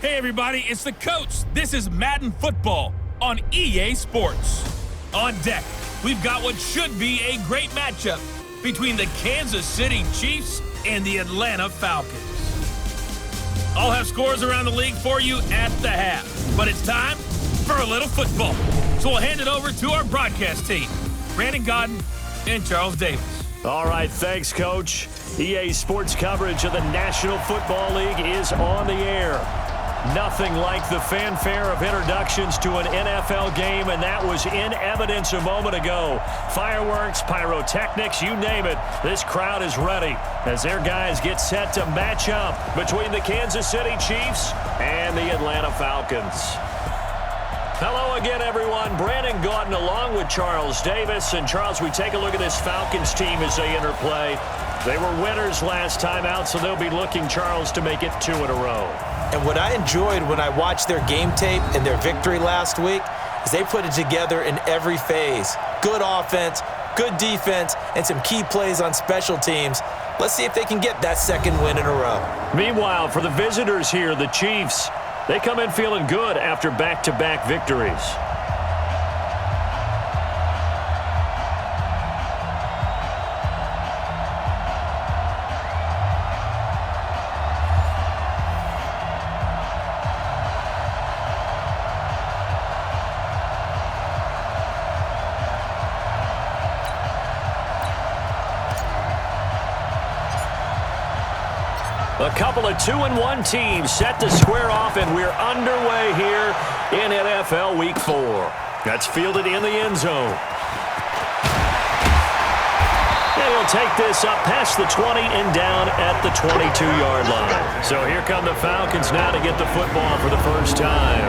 Hey everybody, it's the coach. This is Madden Football on EA Sports. On deck, we've got what should be a great matchup between the Kansas City Chiefs and the Atlanta Falcons. I'll have scores around the league for you at the half, but it's time for a little football. So we'll hand it over to our broadcast team, Brandon Godden and Charles Davis. All right, thanks, Coach. EA Sports coverage of the National Football League is on the air. Nothing like the fanfare of introductions to an NFL game, and that was in evidence a moment ago. Fireworks, pyrotechnics, you name it. This crowd is ready as their guys get set to match up between the Kansas City Chiefs and the Atlanta Falcons. Hello again, everyone. Brandon Gaudin along with Charles Davis. And, Charles, we take a look at this Falcons team as they interplay. They were winners last time out, so they'll be looking, Charles, to make it 2 in a row. And what I enjoyed when I watched their game tape and their victory last week is they put it together in every phase. Good offense, good defense, and some key plays on special teams. Let's see if they can get that second win in a row. Meanwhile, for the visitors here, the Chiefs, they come in feeling good after back-to-back victories. A couple of 2-1 teams set to square off, and we're underway here in NFL Week 4. That's fielded in the end zone. And he'll take this up past the 20 and down at the 22-yard line. So here come the Falcons now to get the football for the first time.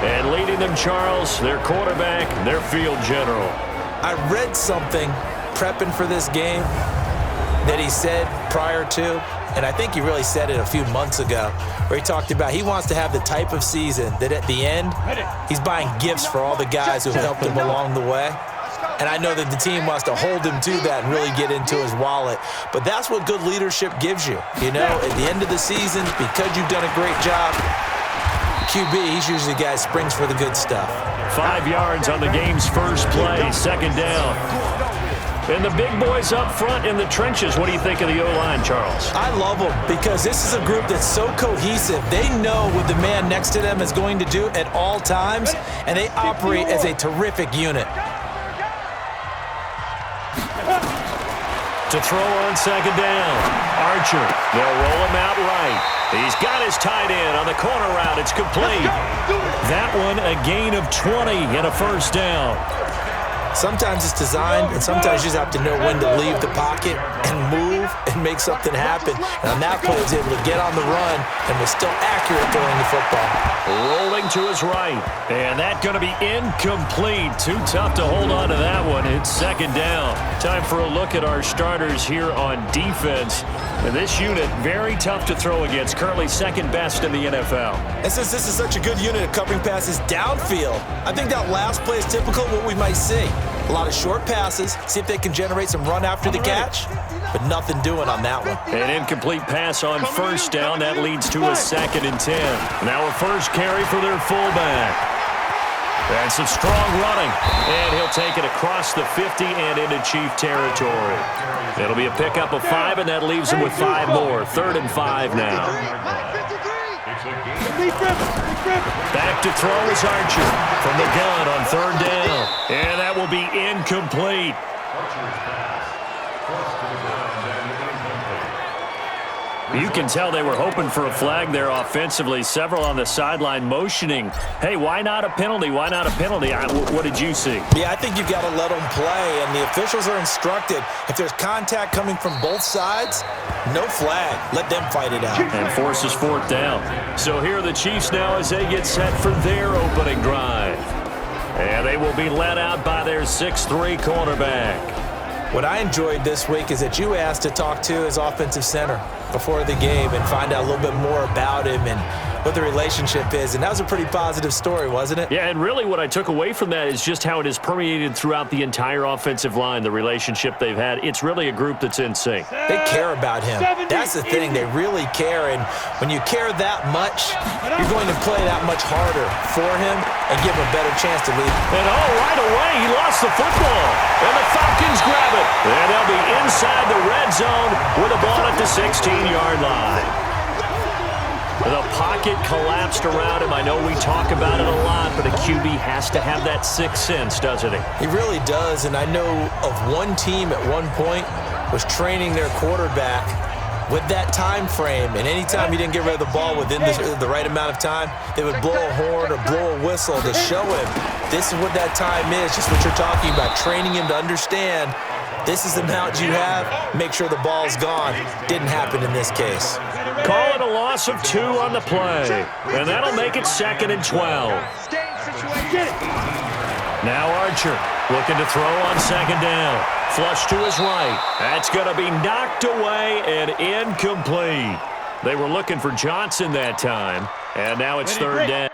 And leading them, Charles, their quarterback, their field general. I read something prepping for this game that he said prior to, and I think he really said it a few months ago, where he talked about he wants to have the type of season that at the end, he's buying gifts for all the guys who helped him along the way. And I know that the team wants to hold him to that and really get into his wallet. But that's what good leadership gives you. You know, at the end of the season, because you've done a great job, QB, he's usually the guy who springs for the good stuff. 5 yards on the game's first play, second down. And the big boys up front in the trenches. What do you think of the O-line, Charles? I love them because this is a group that's so cohesive. They know what the man next to them is going to do at all times, and they operate as a terrific unit. To throw on second down, Archer. They'll roll him out right. He's got his tight end on the corner route. It's complete. That one, a gain of 20 and a first down. Sometimes it's designed, and sometimes you just have to know when to leave the pocket and move and make something happen. And on that play, he was able to get on the run and was still accurate throwing the football. Rolling to his right. And that's going to be incomplete. Too tough to hold on to that one. It's second down. Time for a look at our starters here on defense. And this unit, very tough to throw against. Currently second best in the NFL. And since this is such a good unit of covering passes downfield, I think that last play is typical of what we might see. A lot of short passes, see if they can generate some run after the catch, but nothing doing on that one. An incomplete pass on first down. That leads to a 2nd and 10. Now a first carry for their fullback. And some strong running. And he'll take it across the 50 and into Chief territory. It'll be a pickup of 5, and that leaves him with 5 more. 3rd and 5 now. Back to throw is Archer from the gun on 3rd down. And that will be incomplete. You can tell they were hoping for a flag there offensively. Several on the sideline motioning. Hey, why not a penalty? Why not a penalty? What did you see? Yeah, I think you've got to let them play, and the officials are instructed. If there's contact coming from both sides, no flag. Let them fight it out. And forces 4th down. So here are the Chiefs now as they get set for their opening drive. And they will be led out by their 6'3" cornerback. What I enjoyed this week is that you asked to talk to his offensive center before the game and find out a little bit more about him and what the relationship is. And that was a pretty positive story, wasn't it? Yeah, and really what I took away from that is just how it has permeated throughout the entire offensive line, the relationship they've had. It's really a group that's in sync. They care about him. That's the thing. They really care. And when you care that much, you're going to play that much harder for him and give him a better chance to lead. And right away, he lost the football. And the Falcons grab it. And they'll be inside the red zone with a ball at the 16-yard line. The pocket collapsed around him. I know we talk about it a lot, but a QB has to have that sixth sense, doesn't he? He really does. And I know of one team at one point was training their quarterback with that time frame, and anytime he didn't get rid of the ball within the right amount of time, they would blow a horn or blow a whistle to show him this is what that time is, just what you're talking about, training him to understand this is the amount you have, make sure the ball's gone. Didn't happen in this case. Call it a loss of 2 on the play, and that'll make it 2nd and 12. Now Archer looking to throw on 2nd down. Flush to his right. That's going to be knocked away and incomplete. They were looking for Johnson that time, and now it's 3rd down.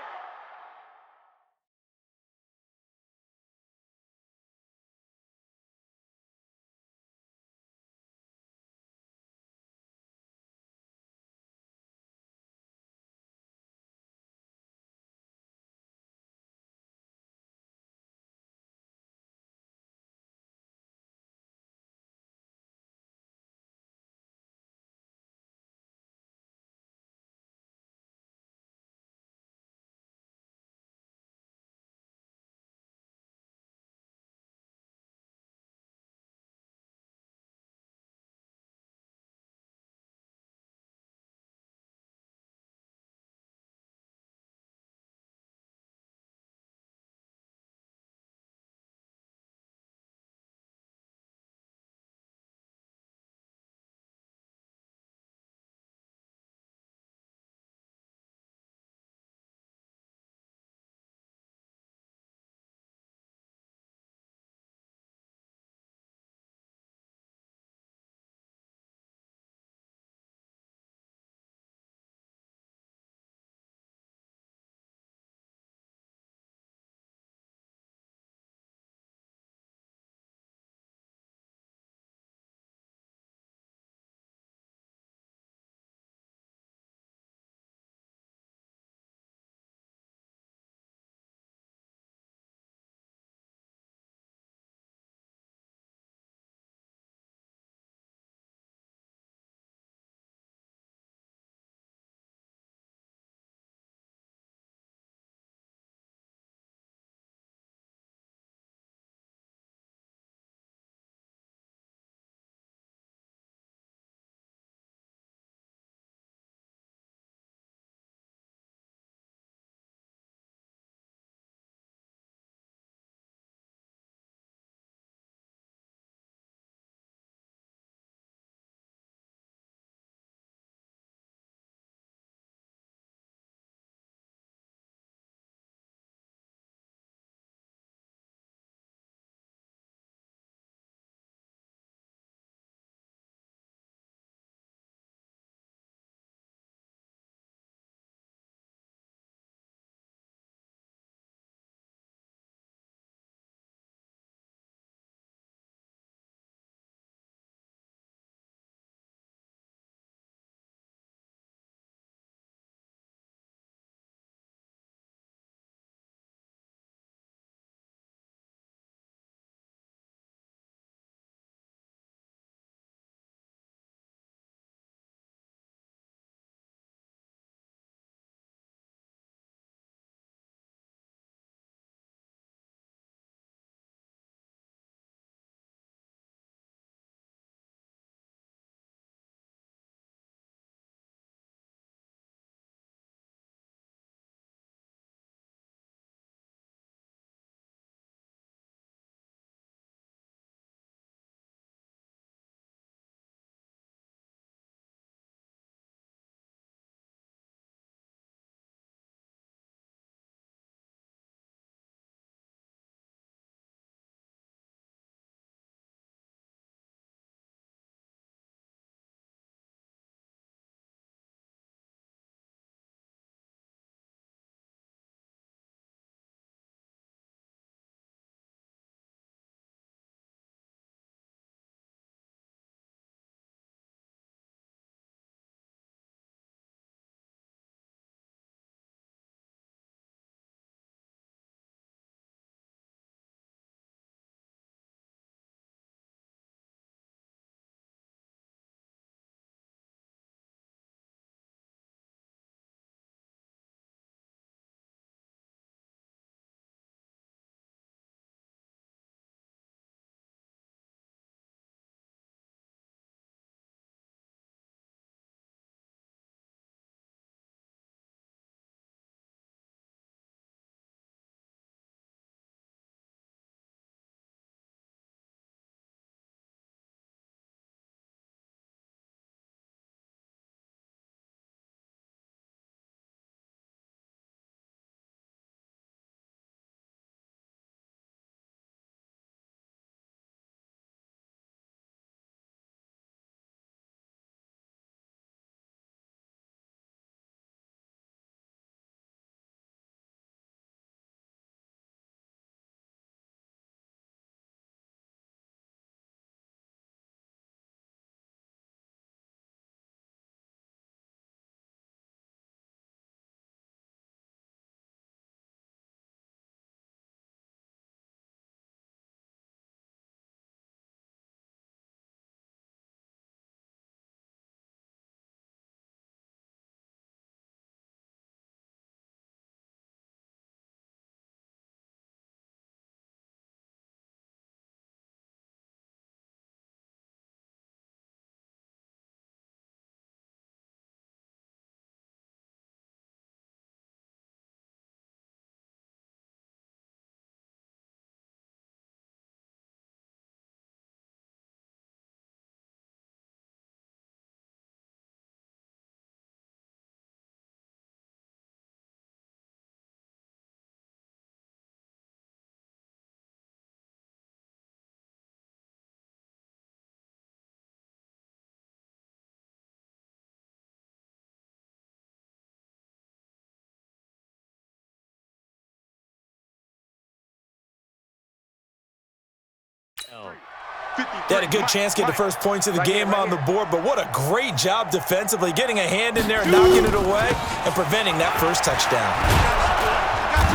They had a good chance to get the first points of the game on the board, but what a great job defensively, getting a hand in there and knocking it away and preventing that first touchdown.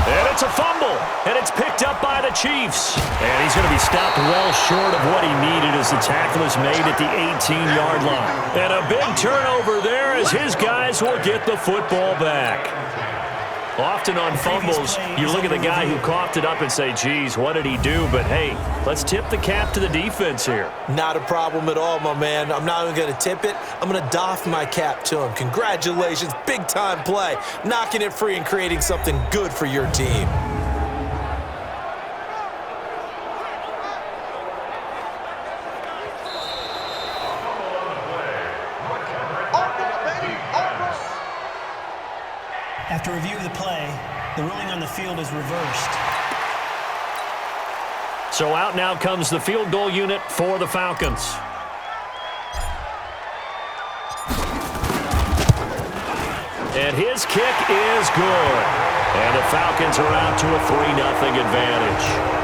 And it's a fumble, and it's picked up by the Chiefs. And he's going to be stopped well short of what he needed as the tackle is made at the 18-yard line. And a big turnover there as his guys will get the football back. Often on fumbles, you look at the guy who coughed it up and say, geez, what did he do? But, hey, let's tip the cap to the defense here. Not a problem at all, my man. I'm not even going to tip it. I'm going to doff my cap to him. Congratulations, big-time play. Knocking it free and creating something good for your team. After review of the play, the ruling on the field is reversed. So out now comes the field goal unit for the Falcons. And his kick is good. And the Falcons are out to a 3-0 advantage.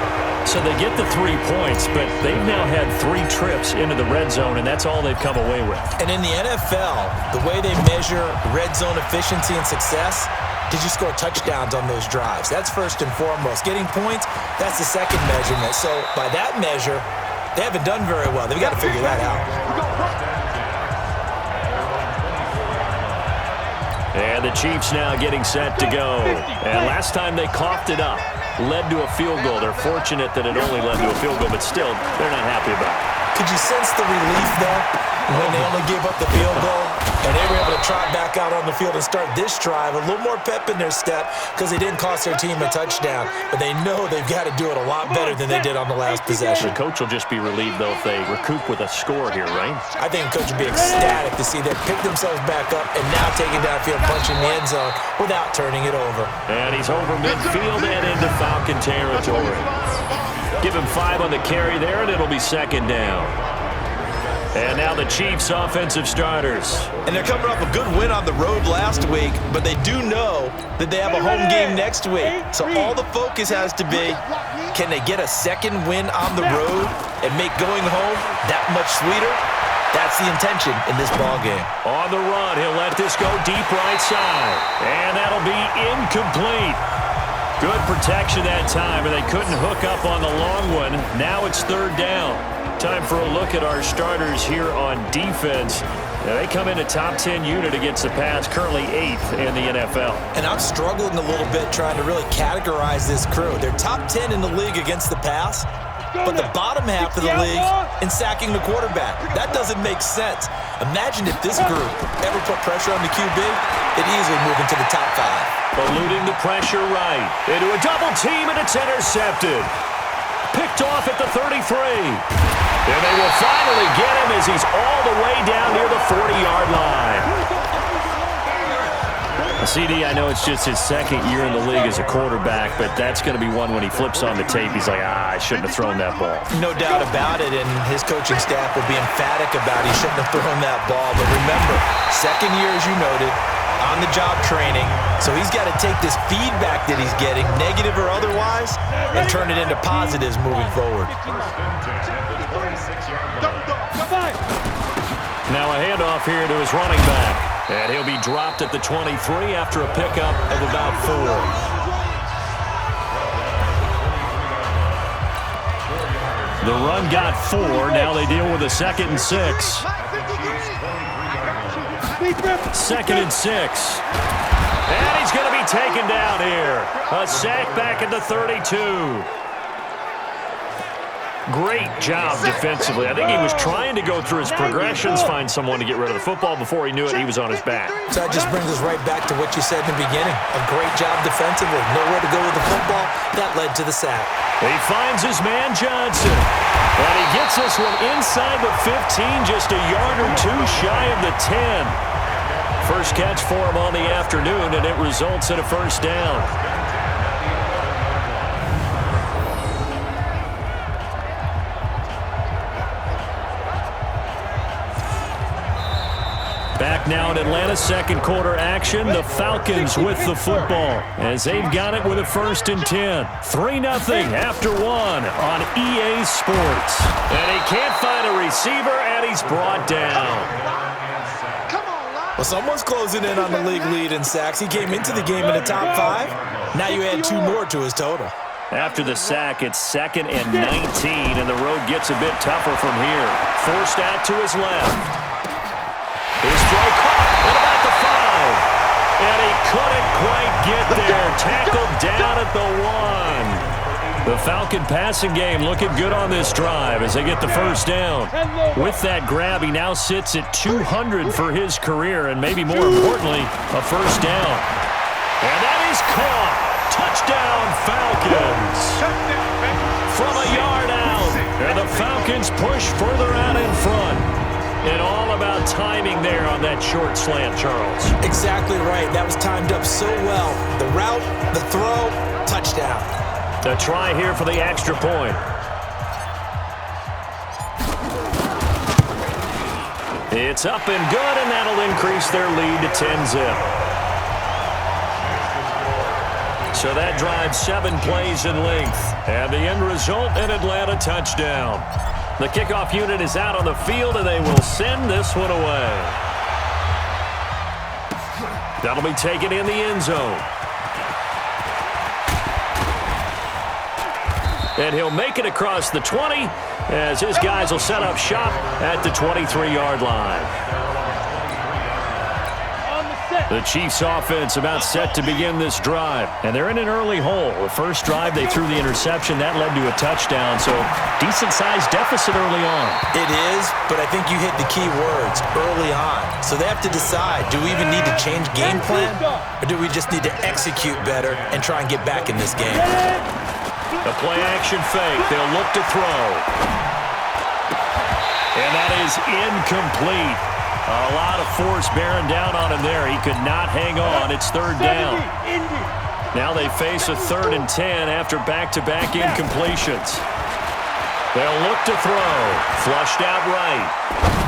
So they get the 3 points, but they've now had 3 trips into the red zone, and that's all they've come away with. And in the NFL, the way they measure red zone efficiency and success, did you score touchdowns on those drives? That's first and foremost. Getting points, that's the second measurement. So by that measure, they haven't done very well. They've got to figure that out. And the Chiefs now getting set to go. And last time they coughed it up, led to a field goal. They're fortunate that it only led to a field goal, but still, they're not happy about it. Could you sense the relief, though, when they only gave up the field goal and they were able to trot back out on the field and start this drive? A little more pep in their step because they didn't cost their team a touchdown, but they know they've got to do it a lot better than they did on the last possession. The coach will just be relieved, though, if they recoup with a score here, right? I think the coach would be ecstatic to see them pick themselves back up and now taking downfield, punching the end zone without turning it over. And he's over midfield and into Falcon territory. Give him 5 on the carry there, and it'll be second down. And now the Chiefs' offensive starters. And they're coming off a good win on the road last week, but they do know that they have a home game next week. So all the focus has to be, can they get a second win on the road and make going home that much sweeter? That's the intention in this ball game. On the run, he'll let this go deep right side. And that'll be incomplete. Good protection that time, and they couldn't hook up on the long one. Now it's third down. Time for a look at our starters here on defense. Now they come in a top 10 unit against the pass, currently 8th in the NFL. And I'm struggling a little bit trying to really categorize this crew. They're top 10 in the league against the pass, but the bottom half of the league in sacking the quarterback. That doesn't make sense. Imagine if this group ever put pressure on the QB, they'd easily move into the top 5. Eluding the pressure right. Into a double team, and it's intercepted. Picked off at the 33. And they will finally get him as he's all the way down near the 40-yard line. CD, I know it's just his second year in the league as a quarterback, but that's going to be one when he flips on the tape. He's like, I shouldn't have thrown that ball. No doubt about it, and his coaching staff will be emphatic about he shouldn't have thrown that ball. But remember, second year, as you noted, on-the-job training, so he's got to take this feedback that he's getting, negative or otherwise, and turn it into positives moving forward. Now a handoff here to his running back. And he'll be dropped at the 23 after a pickup of about 4. The run got 4. Now they deal with a 2nd and 6. 2nd and 6. And he's going to be taken down here. A sack back at the 32. Great job defensively. I think he was trying to go through his progressions, find someone to get rid of the football. Before he knew it, he was on his back. So that just brings us right back to what you said in the beginning. A great job defensively. Nowhere to go with the football. That led to the sack. He finds his man Johnson. And he gets this one inside the 15, just a yard or 2 shy of the 10. First catch for him on the afternoon, and it results in a first down. Back now in Atlanta's second quarter action. The Falcons with the football as they've got it with a 1st and 10. 3-0 after 1 on EA Sports. And he can't find a receiver, and he's brought down. Well, someone's closing in on the league lead in sacks. He came into the game in the top 5. Now you add 2 more to his total. After the sack, it's 2nd and 19, and the road gets a bit tougher from here. Forced out to his left. His throw caught at about the 5. And he couldn't quite get there. Tackled down at the 1. The Falcon passing game looking good on this drive as they get the 1st down. With that grab, he now sits at 200 for his career, and maybe more importantly, a 1st down. And that is caught. Touchdown, Falcons. From a yard out. And the Falcons push further out in front. And all about timing there on that short slant, Charles. Exactly right. That was timed up so well. The route, the throw, touchdown. The try here for the extra point. It's up and good, and that'll increase their lead to 10-zip. So that drives 7 plays in length. And the end result, an Atlanta touchdown. The kickoff unit is out on the field, and they will send this one away. That'll be taken in the end zone. And he'll make it across the 20 as his guys will set up shop at the 23-yard line. The Chiefs offense about set to begin this drive. And they're in an early hole. The first drive, they threw the interception. That led to a touchdown. So decent-sized deficit early on. It is, but I think you hit the key words, early on. So they have to decide, do we even need to change game plan? Or do we just need to execute better and try and get back in this game? The play-action fake. They'll look to throw. And that is incomplete. A lot of force bearing down on him there. He could not hang on. It's 3rd down. Now they face a 3rd and 10 after back-to-back incompletions. They'll look to throw. Flushed out right.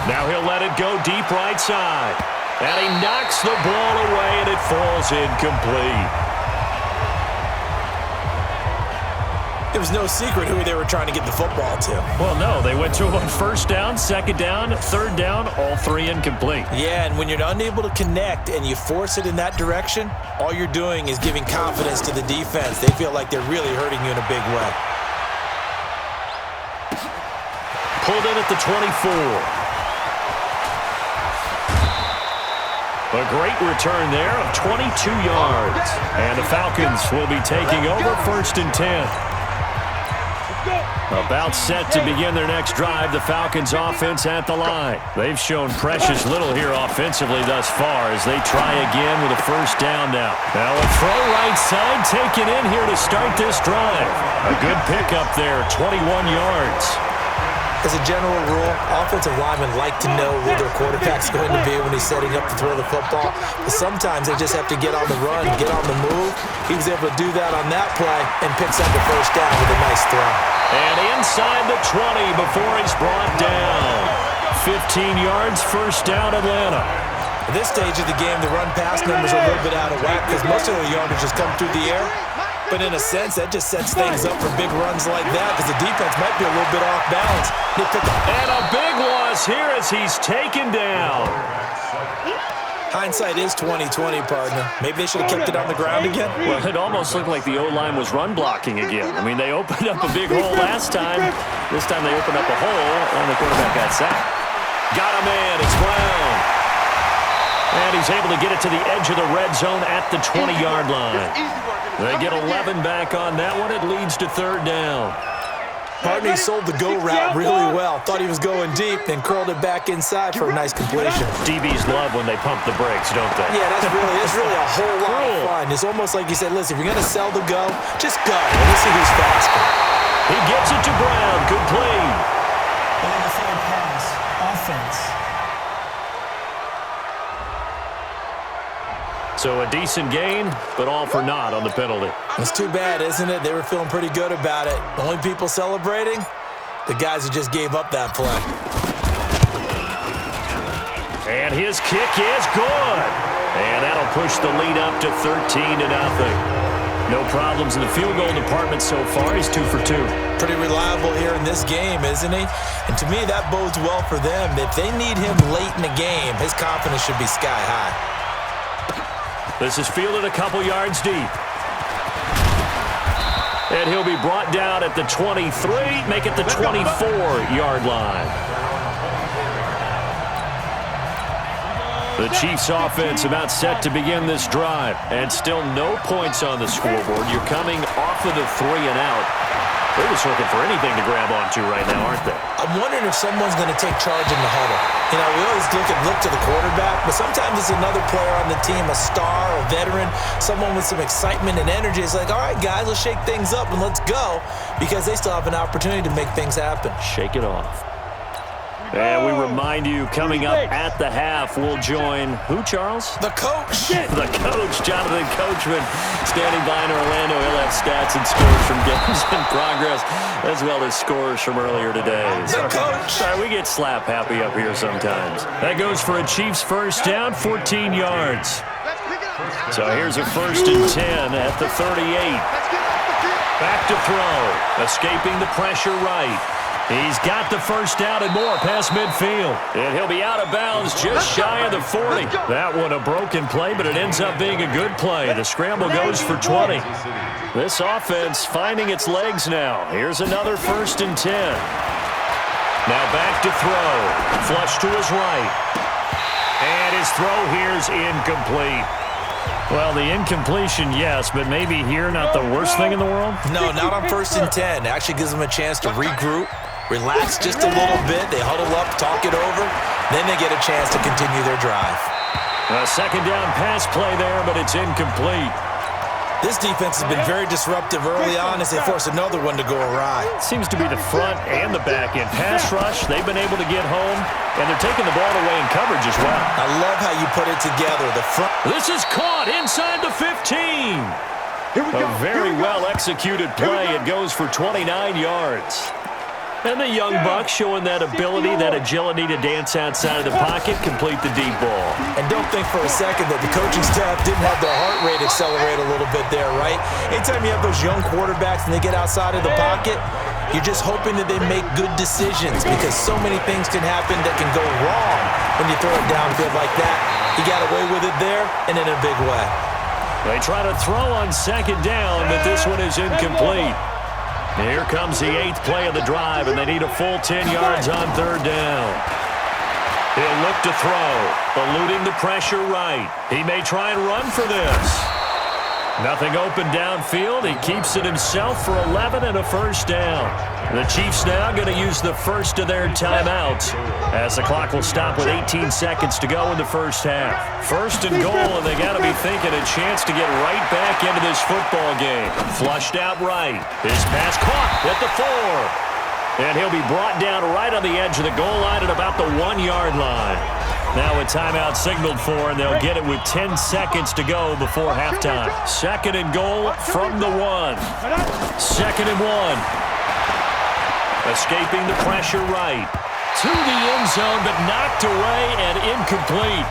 Now he'll let it go deep right side. And he knocks the ball away, and it falls incomplete. It was no secret who they were trying to get the football to. Well, no. They went to him on 1st down, 2nd down, 3rd down, all 3 incomplete. Yeah, and when you're unable to connect and you force it in that direction, all you're doing is giving confidence to the defense. They feel like they're really hurting you in a big way. Pulled in at the 24. A great return there of 22 yards. And the Falcons will be taking over 1st and 10. About set to begin their next drive, the Falcons offense at the line. They've shown precious little here offensively thus far as they try again with a 1st down now. Now a throw right side taken in here to start this drive. A good pickup there, 21 yards. As a general rule, offensive linemen like to know where their quarterback's going to be when he's setting up to throw the football. But sometimes they just have to get on the run, get on the move. He was able to do that on that play and picks up the 1st down with a nice throw. And inside the 20 before he's brought down. 15 yards, 1st down, Atlanta. At this stage of the game, the run-pass numbers are a little bit out of whack because most of the yardage has come through the air. But in a sense, that just sets things up for big runs like that because the defense might be a little bit off balance. And a big loss here as he's taken down. Hindsight is 20/20, partner. Maybe they should have kept it on the ground again. Well, it almost looked like the O-line was run blocking again. I mean, they opened up a big hole last time. This time they opened up a hole, and the quarterback got sacked. Got a man. It's Brown. And he's able to get it to the edge of the red zone at the 20-yard line. They get 11 back on that one. It leads to 3rd down. Partner, he sold the go route really well. Thought he was going deep, then curled it back inside for a nice completion. DBs love when they pump the brakes, don't they? Yeah, that's really a whole lot of fun. It's almost like you said, listen, if you're going to sell the go, just go. And let's see who's faster. He gets it to Brown. Good play. Only the 3rd pass. Offense. So a decent gain, but all for naught on the penalty. It's too bad, isn't it? They were feeling pretty good about it. The only people celebrating? The guys who just gave up that play. And his kick is good. And that'll push the lead up to 13-0. No problems in the field goal department so far. He's 2 for 2. Pretty reliable here in this game, isn't he? And to me, that bodes well for them. If they need him late in the game, his confidence should be sky high. This is fielded a couple yards deep. And he'll be brought down at the 23, make it the 24-yard line. The Chiefs offense about set to begin this drive. And still no points on the scoreboard. You're coming off of the 3 and out. They're just looking for anything to grab onto right now, aren't they? I'm wondering if someone's going to take charge in the huddle. You know, we always look to the quarterback, but sometimes it's another player on the team, a star, a veteran, someone with some excitement and energy. It's like, all right, guys, let's shake things up and let's go, because they still have an opportunity to make things happen. Shake it off. And we remind you, coming up at the half, we'll join who, Charles? The coach. The coach, Jonathan Coachman, standing by in Orlando. He'll have stats and scores from games in progress, as well as scores from earlier today. The coach. Sorry, we get slap happy up here sometimes. That goes for a Chiefs first down, 14 yards. So here's a 1st and 10 at the 38. Back to throw, escaping the pressure right. He's got the first down and more past midfield. And he'll be out of bounds just shy of the 40. That one a broken play, but it ends up being a good play. The scramble goes for 20. This offense finding its legs now. Here's another 1st and 10. Now back to throw. Flush to his right. And his throw here's incomplete. Well, the incompletion, yes, but maybe here not the worst thing in the world? No, not on 1st and 10. It actually gives them a chance to regroup, relax just a little bit. They huddle up, talk it over. Then they get a chance to continue their drive. A 2nd down pass play there, but it's incomplete. This defense has been very disruptive early on as they force another one to go awry. Seems to be the front and the back end. Pass rush, they've been able to get home, and they're taking the ball away in coverage as well. I love how you put it together. The front. This is caught inside the 15. A very well-executed play. It goes for 29 yards. And the young buck showing that ability, that agility to dance outside of the pocket, complete the deep ball. And don't think for a second that the coaching staff didn't have their heart rate accelerate a little bit there, right? Anytime you have those young quarterbacks and they get outside of the pocket, you're just hoping that they make good decisions, because so many things can happen that can go wrong when you throw it downfield like that. He got away with it there and in a big way. They try to throw on 2nd down, but this one is incomplete. Here comes the 8th play of the drive, and they need a full 10 yards on 3rd down. He'll look to throw, eluding the pressure right. He may try and run for this. Nothing open downfield. He keeps it himself for 11 and a 1st down. The Chiefs now going to use the first of their timeouts, as the clock will stop with 18 seconds to go in the 1st half. 1st and goal, and they got to be thinking a chance to get right back into this football game. Flushed out right. His pass caught at the 4. And he'll be brought down right on the edge of the goal line at about the 1-yard line. Now a timeout signaled for, and they'll get it with 10 seconds to go before halftime. 2nd and goal from the 1. 2nd and 1. Escaping the pressure right. To the end zone, but knocked away and incomplete.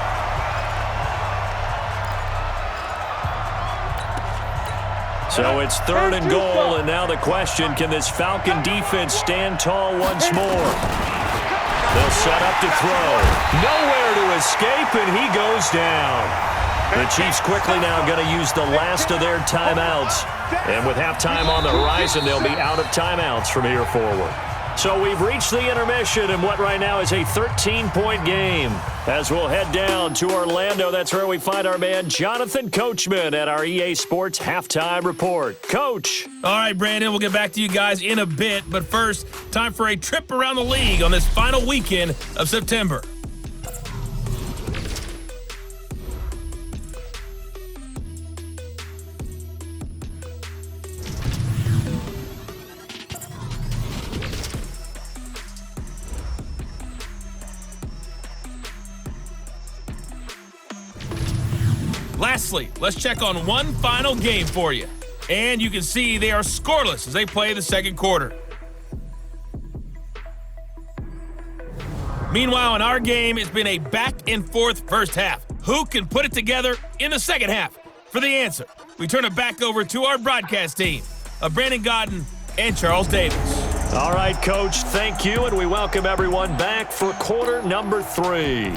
So it's 3rd and goal, and now the question, can this Falcon defense stand tall once more? They'll set up to throw. Nowhere to escape, and he goes down. The Chiefs quickly now going to use the last of their timeouts. And with halftime on the horizon, they'll be out of timeouts from here forward. So we've reached the intermission in what right now is a 13-point game. As we'll head down to Orlando, that's where we find our man Jonathan Coachman at our EA Sports Halftime Report. Coach. All right, Brandon, we'll get back to you guys in a bit. But first, time for a trip around the league on this final weekend of September. Lastly, let's check on one final game for you. And you can see they are scoreless as they play the second quarter. Meanwhile, in our game, it's been a back-and-forth first half. Who can put it together in the second half? For the answer, we turn it back over to our broadcast team of Brandon Godden and Charles Davis. All right, Coach, thank you, and we welcome everyone back for quarter number 3.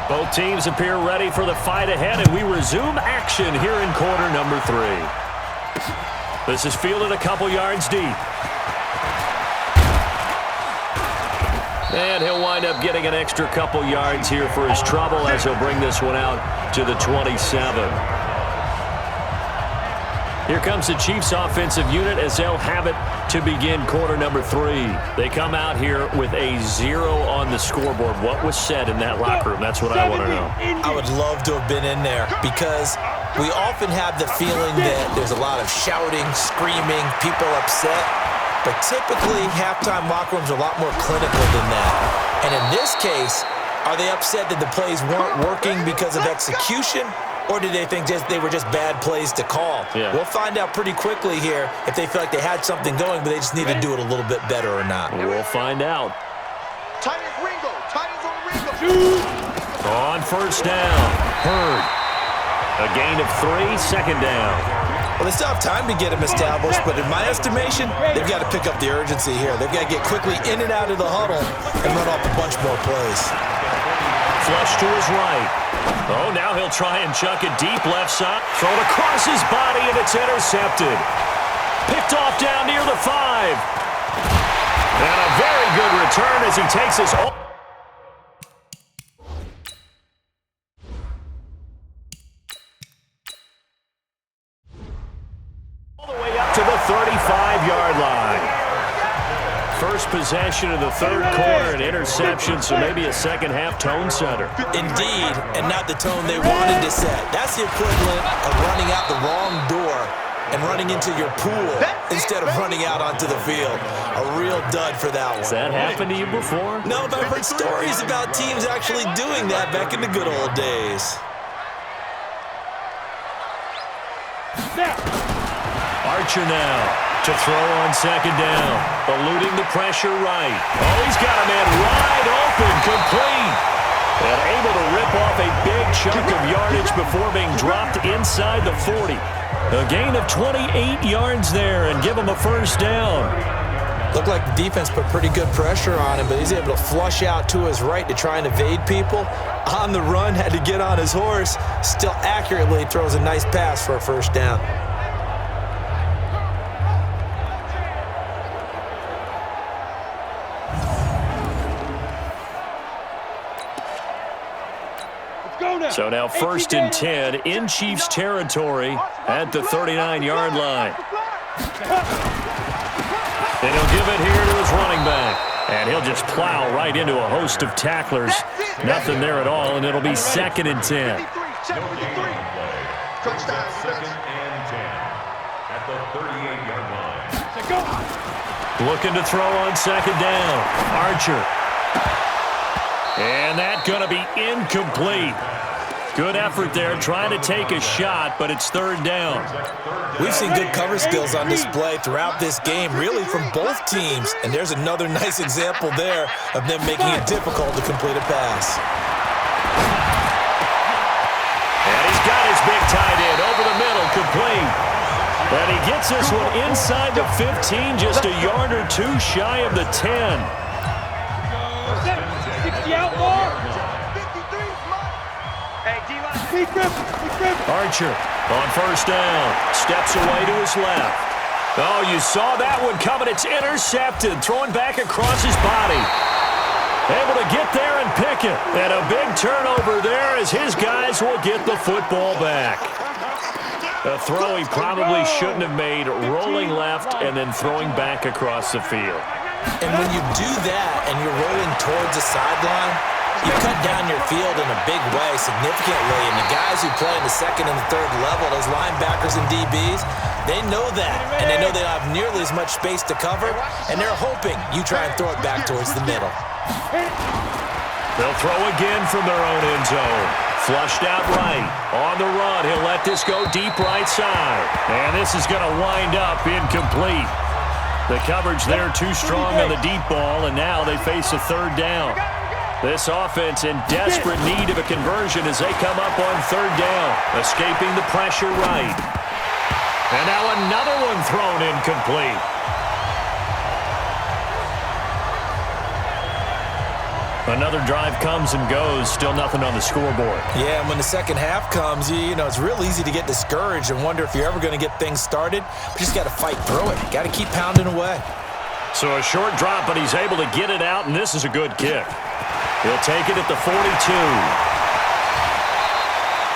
Both teams appear ready for the fight ahead, and we resume action here in quarter number 3. This is fielded a couple yards deep. And he'll wind up getting an extra couple yards here for his trouble as he'll bring this one out to the 27. Here comes the Chiefs offensive unit as they'll have it to begin quarter number 3. They come out here with a 0 on the scoreboard. What was said in that locker room? That's what I want to know. I would love to have been in there because we often have the feeling that there's a lot of shouting, screaming, people upset. But typically, halftime locker rooms are a lot more clinical than that. And in this case, are they upset that the plays weren't working because of execution? Or do they think they were just bad plays to call? Yeah. We'll find out pretty quickly here if they feel like they had something going, but they just need to do it a little bit better or not. We'll find out. Titans Ringo. Titans on Ringo. On first down, Hurd. A gain of 3, second down. Well, they still have time to get him established, but in my estimation, they've got to pick up the urgency here. They've got to get quickly in and out of the huddle and run off a bunch more plays. Flush to his right. Oh, now he'll try and chuck it deep left side. Thrown across his body, and it's intercepted. Picked off down near the 5. And a very good return as he takes us all the way up to the 35-yard line. First possession of the third quarter, an interception, so maybe a second-half tone setter. Indeed, and not the tone they wanted to set. That's the equivalent of running out the wrong door and running into your pool instead of running out onto the field. A real dud for that one. Has that happened to you before? No, but I've heard stories about teams actually doing that back in the good old days. Archer now to throw on second down. Eluding the pressure right. Oh, he's got a man wide open, complete. And able to rip off a big chunk of yardage before being dropped inside the 40. A gain of 28 yards there and give him a first down. Looked like the defense put pretty good pressure on him, but he's able to flush out to his right to try and evade people. On the run, had to get on his horse. Still accurately throws a nice pass for a first down. So now first and 10 in Chiefs territory at the 39-yard line. And he'll give it here to his running back. And he'll just plow right into a host of tacklers. Nothing there at all, and it'll be second and 10. Second and 10 at the 38-yard line. Looking to throw on second down. Archer. And that's going to be incomplete. Good effort there, trying to take a shot, but it's third down. We've seen good cover skills on display throughout this game, really from both teams. And there's another nice example there of them making it difficult to complete a pass. And he's got his big tight end over the middle, complete. And he gets this one inside the 15, just a yard or two shy of the 10. 60 out more. Archer on first down. Steps away to his left. Oh, you saw that one coming. It's intercepted. Throwing back across his body. Able to get there and pick it. And a big turnover there as his guys will get the football back. A throw he probably shouldn't have made, rolling left and then throwing back across the field. And when you do that and you're rolling towards the sideline, you cut down your field in a big way, significantly. And the guys who play in the second and the third level, those linebackers and DBs, they know that. And they know they don't have nearly as much space to cover. And they're hoping you try and throw it back towards the middle. They'll throw again from their own end zone. Flushed out right. On the run, he'll let this go deep right side. And this is going to wind up incomplete. The coverage there too strong on the deep ball, and now they face a third down. This offense in desperate need of a conversion as they come up on third down, escaping the pressure right. And now another one thrown incomplete. Another drive comes and goes, still nothing on the scoreboard. Yeah, and when the second half comes, you know, it's real easy to get discouraged and wonder if you're ever going to get things started. But you just got to fight through it. Got to keep pounding away. So a short drop, but he's able to get it out, and this is a good kick. He'll take it at the 42.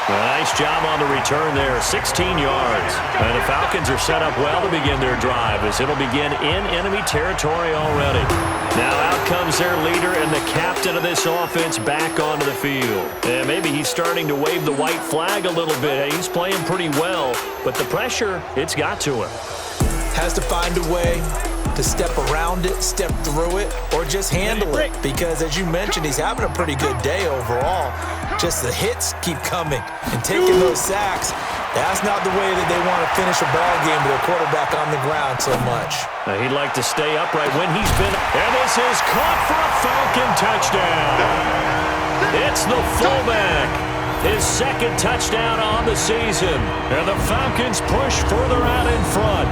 A nice job on the return there, 16 yards. And the Falcons are set up well to begin their drive as it'll begin in enemy territory already. Now out comes their leader and the captain of this offense back onto the field. And maybe he's starting to wave the white flag a little bit. He's playing pretty well, but the pressure, it's got to him. Has to find a way to step around it, step through it, or just handle it. Because as you mentioned, he's having a pretty good day overall. Just the hits keep coming and taking those sacks. That's not the way that they want to finish a ball game with their quarterback on the ground so much. He'd like to stay upright when he's been. And this is caught for a Falcon touchdown. It's the fullback. His second touchdown on the season. And the Falcons push further out in front.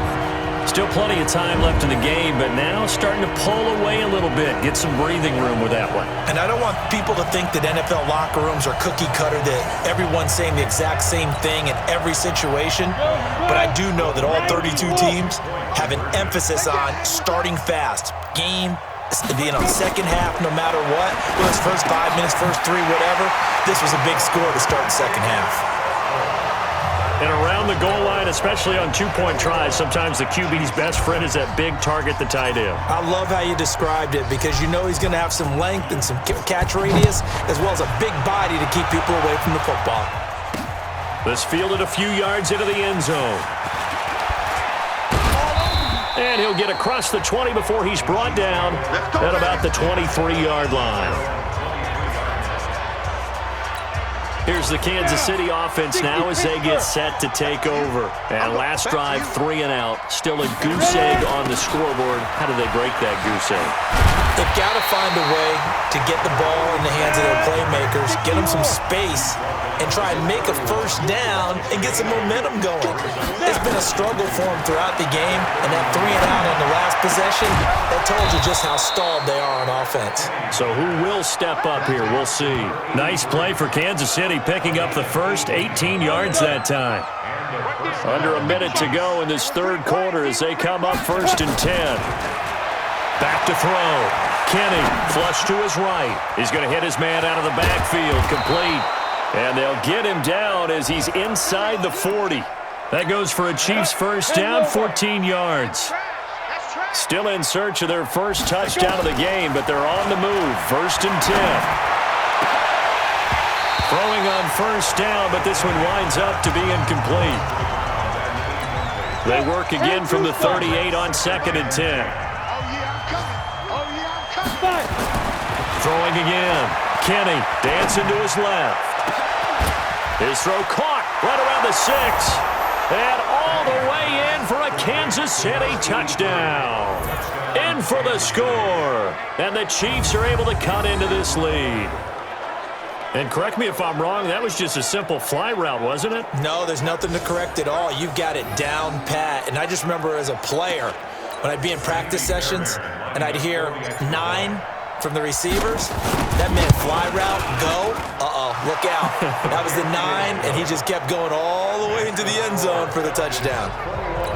Still plenty of time left in the game, but now starting to pull away a little bit, get some breathing room with that one. And I don't want people to think that NFL locker rooms are cookie cutter, that everyone's saying the exact same thing in every situation. But I do know that all 32 teams have an emphasis on starting fast. Game, second half, no matter what. Whether it's first 5 minutes, first 3, whatever. This was a big score to start the second half. And around the goal line, especially on two-point tries, sometimes the QB's best friend is that big target, the tight end. I love how you described it because you know he's going to have some length and some catch radius as well as a big body to keep people away from the football. This fielded a few yards into the end zone. And he'll get across the 20 before he's brought down at about the 23-yard line. Here's the Kansas City offense now as they get set to take over. And last drive, 3 and out. Still a goose egg on the scoreboard. How do they break that goose egg? They've got to find a way to get the ball in the hands of their playmakers, get them some space, and try and make a first down and get some momentum going. It's been a struggle for them throughout the game, and that 3 and out on the last possession, that told you just how stalled they are on offense. So who will step up here? We'll see. Nice play for Kansas City, picking up the first 18 yards that time. Under a minute to go in this third quarter as they come up 1st and 10. Back to throw. Kenny, flush to his right. He's going to hit his man out of the backfield, complete. And they'll get him down as he's inside the 40. That goes for a Chiefs first down, 14 yards. Still in search of their first touchdown of the game, but they're on the move. 1st and 10. Throwing on first down, but this one winds up to be incomplete. They work again from the 38 on 2nd and 10. Throwing again. Kenny dancing to his left. His throw caught right around the 6. And all the way in for a Kansas City touchdown. In for the score. And the Chiefs are able to cut into this lead. And correct me if I'm wrong, that was just a simple fly route, wasn't it? No, there's nothing to correct at all. You've got it down pat. And I just remember as a player, when I'd be in practice sessions, and I'd hear 9 from the receivers, that meant fly route, go, look out. That was the 9, and he just kept going all the way into the end zone for the touchdown.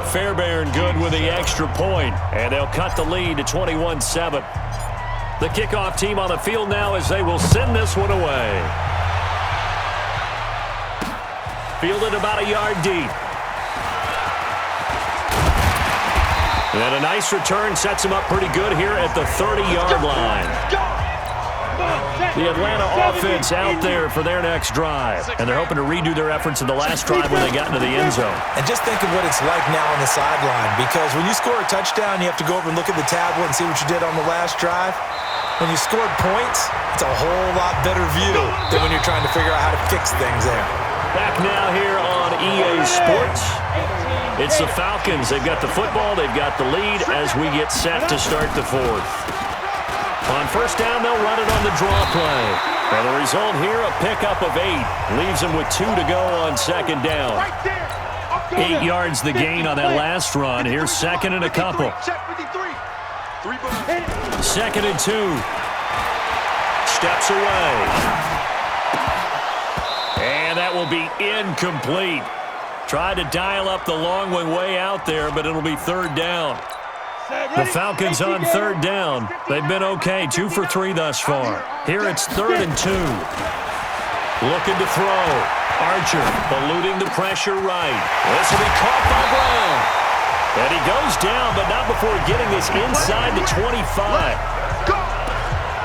Fairbairn good with the extra point, and they'll cut the lead to 21-7. The kickoff team on the field now as they will send this one away. Fielded about a yard deep. And a nice return sets him up pretty good here at the 30-yard line. The Atlanta offense out there for their next drive. And they're hoping to redo their efforts in the last drive when they got into the end zone. And just think of what it's like now on the sideline, because when you score a touchdown, you have to go over and look at the tablet and see what you did on the last drive. When you scored points, it's a whole lot better view than when you're trying to figure out how to fix things there. Back now here on EA Sports. It's the Falcons. They've got the football. They've got the lead as we get set to start the fourth. On first down, they'll run it on the draw play. And the result here, a pickup of 8. Leaves them with 2 to go on second down. 8 yards the gain on that last run. Here's second and a couple. Second and 2. Steps away. And that will be incomplete. Tried to dial up the long one way out there, but it'll be third down. The Falcons on third down. They've been okay, 2 for 3 thus far. Here it's third and 2. Looking to throw. Archer eluding the pressure right. This will be caught by Brown. And he goes down, but not before getting this inside the 25.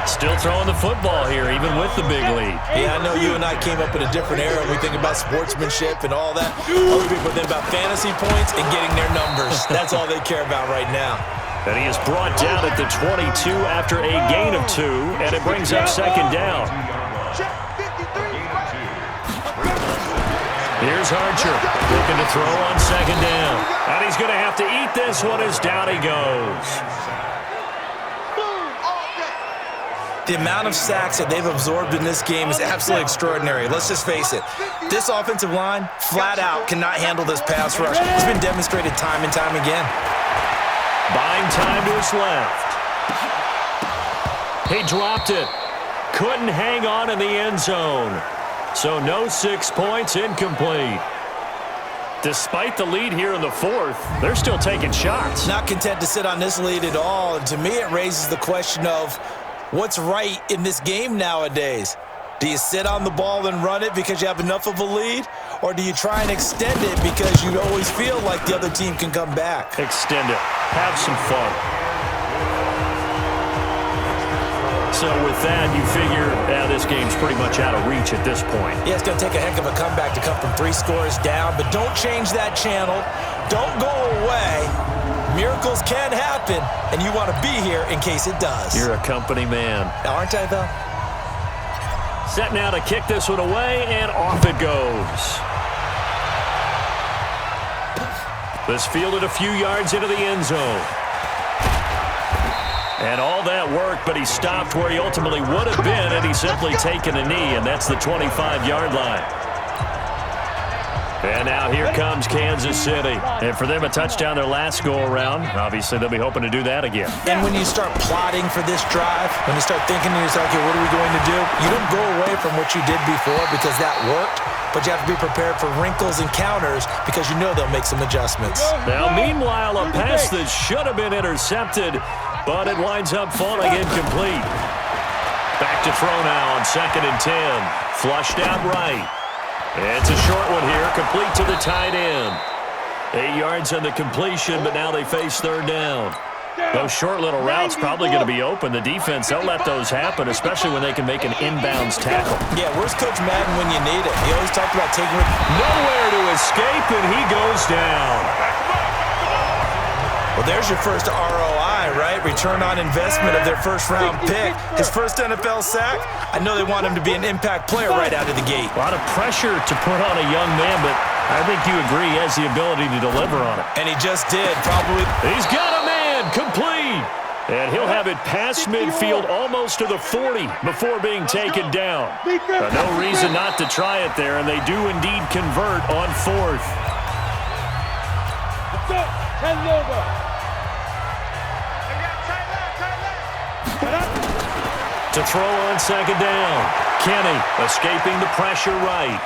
Still throwing the football here, even with the big lead. Yeah, I know you and I came up in a different era. We think about sportsmanship and all that. Other people think about fantasy points and getting their numbers. That's all they care about right now. And he is brought down at the 22 after a gain of 2, and it brings up second down. Here's Archer looking to throw on second down. And he's going to have to eat this one as down he goes. The amount of sacks that they've absorbed in this game is absolutely extraordinary. Let's just face it. This offensive line, flat out, cannot handle this pass rush. It's been demonstrated time and time again. Buying time to his left. He dropped it. Couldn't hang on in the end zone. So no 6 points, incomplete. Despite the lead here in the fourth, they're still taking shots. Not content to sit on this lead at all. And to me, it raises the question of what's right in this game nowadays. Do you sit on the ball and run it because you have enough of a lead? Or do you try and extend it because you always feel like the other team can come back? Extend it. Have some fun. So with that, you figure this game's pretty much out of reach at this point. Yeah, it's going to take a heck of a comeback to come from 3 scores down, but don't change that channel. Don't go away. Miracles can happen, and you want to be here in case it does. You're a company man. Aren't I, though? Set now to kick this one away, and off it goes. This fielded a few yards into the end zone. And all that work, but he stopped where he ultimately would have been had he simply taken a knee, and that's the 25-yard line. And now here comes Kansas City. And for them, a touchdown their last go-around. Obviously, they'll be hoping to do that again. And when you start plotting for this drive, when you start thinking to yourself, okay, what are we going to do? You don't go away from what you did before because that worked, but you have to be prepared for wrinkles and counters because you know they'll make some adjustments. Now, meanwhile, a pass that should have been intercepted, but it winds up falling incomplete. Back to throw now on second and 10. Flushed out right. It's a short one here, complete to the tight end. 8 yards on the completion, but now they face third down. Those short little routes probably going to be open. The defense, they'll let those happen, especially when they can make an inbounds tackle. Yeah, where's Coach Madden when you need it? He always talked about taking it. Nowhere to escape, and he goes down. Well, there's your first ROI, right? Return on investment of their first-round pick. His first NFL sack. I know they want him to be an impact player right out of the gate. A lot of pressure to put on a young man, but I think you agree he has the ability to deliver on it. And he just did, probably. He's got a man, complete. And he'll have it past midfield almost to the 40 before being taken down. No reason not to try it there, and they do indeed convert on fourth. To throw on second down. Kenny escaping the pressure right.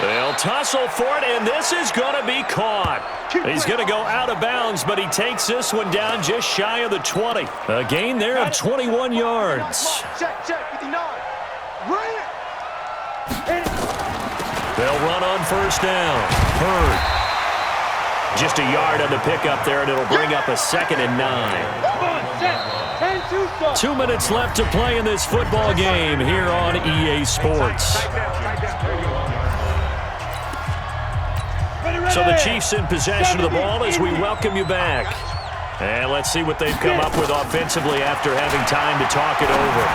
They'll tussle for it, and this is going to be caught. He's going to go out of bounds, but he takes this one down just shy of the 20. A gain there of 21 yards. Check, 59. Run it. They'll run on first down. Hurd. Just a yard on the pickup there, and it'll bring up a second and 9. 2 minutes left to play in this football game here on EA Sports. So the Chiefs in possession of the ball as we welcome you back. And let's see what they've come up with offensively after having time to talk it over.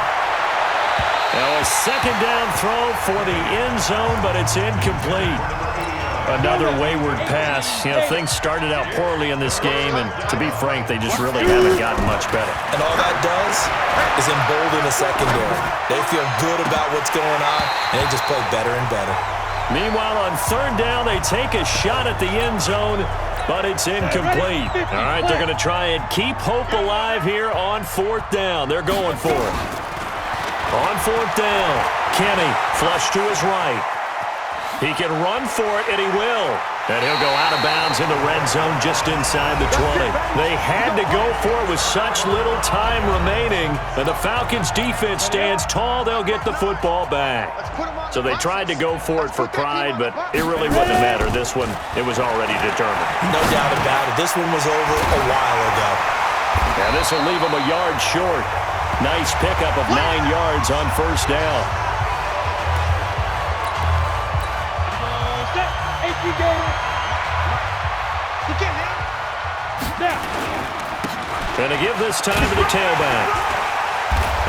Now a second down throw for the end zone, but it's incomplete. Another wayward pass. Things started out poorly in this game, and to be frank, they just really haven't gotten much better. And all that does is embolden the secondary. They feel good about what's going on, and they just play better and better. Meanwhile, on third down, they take a shot at the end zone, but it's incomplete. All right, they're going to try and keep hope alive here on fourth down. They're going for it. On fourth down, Kenny flush to his right. He can run for it, and he will. And he'll go out of bounds in the red zone just inside the 20. They had to go for it with such little time remaining, and the Falcons' defense stands tall. They'll get the football back. So they tried to go for it for pride, but it really wouldn't have mattered. This one, it was already determined. No doubt about it. This one was over a while ago. Now this will leave them a yard short. Nice pickup of 9 yards on first down. Going to give this time to the tailback.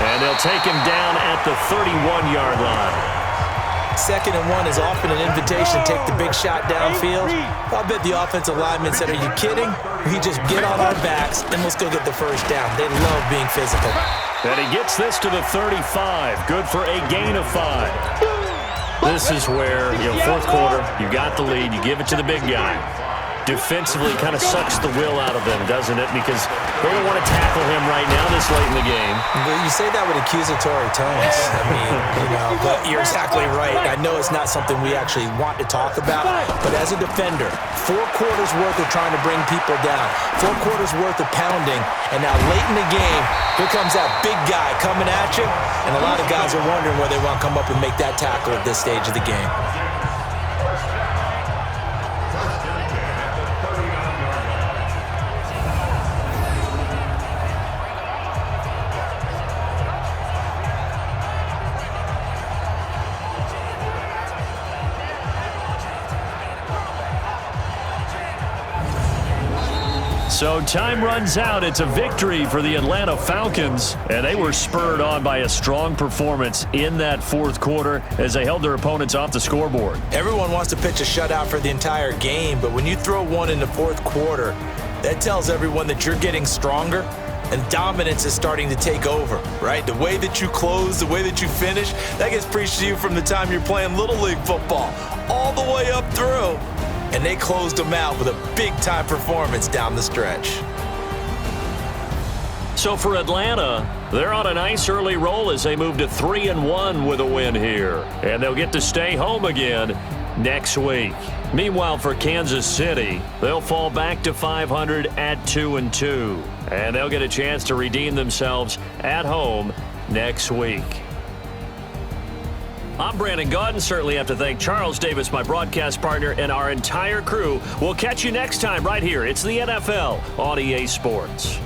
And they'll take him down at the 31-yard line. 2nd and 1 is often an invitation to take the big shot downfield. I'll bet the offensive linemen said, are you kidding? We just get on our backs and let's go get the first down. They love being physical. And he gets this to the 35. Good for a gain of 5. This is where, fourth quarter, you got the lead, you give it to the big guy. Defensively kind of sucks the will out of them, doesn't it? Because they don't want to tackle him right now this late in the game. Well, you say that with accusatory tones. I mean, but you're exactly right. I know it's not something we actually want to talk about, but as a defender, 4 quarters worth of trying to bring people down, 4 quarters worth of pounding, and now late in the game, here comes that big guy coming at you, and a lot of guys are wondering whether they want to come up and make that tackle at this stage of the game. So time runs out. It's a victory for the Atlanta Falcons, and they were spurred on by a strong performance in that fourth quarter as they held their opponents off the scoreboard. Everyone wants to pitch a shutout for the entire game, but when you throw one in the fourth quarter, that tells everyone that you're getting stronger and dominance is starting to take over, right? The way that you close, the way that you finish, that gets preached to you from the time you're playing Little League football all the way up through. And they closed them out with a big-time performance down the stretch. So for Atlanta, they're on a nice early roll as they move to 3-1 with a win here. And they'll get to stay home again next week. Meanwhile, for Kansas City, they'll fall back to 500 at 2-2. And they'll get a chance to redeem themselves at home next week. I'm Brandon Gaudin. Certainly have to thank Charles Davis, my broadcast partner, and our entire crew. We'll catch you next time right here. It's the NFL on EA Sports.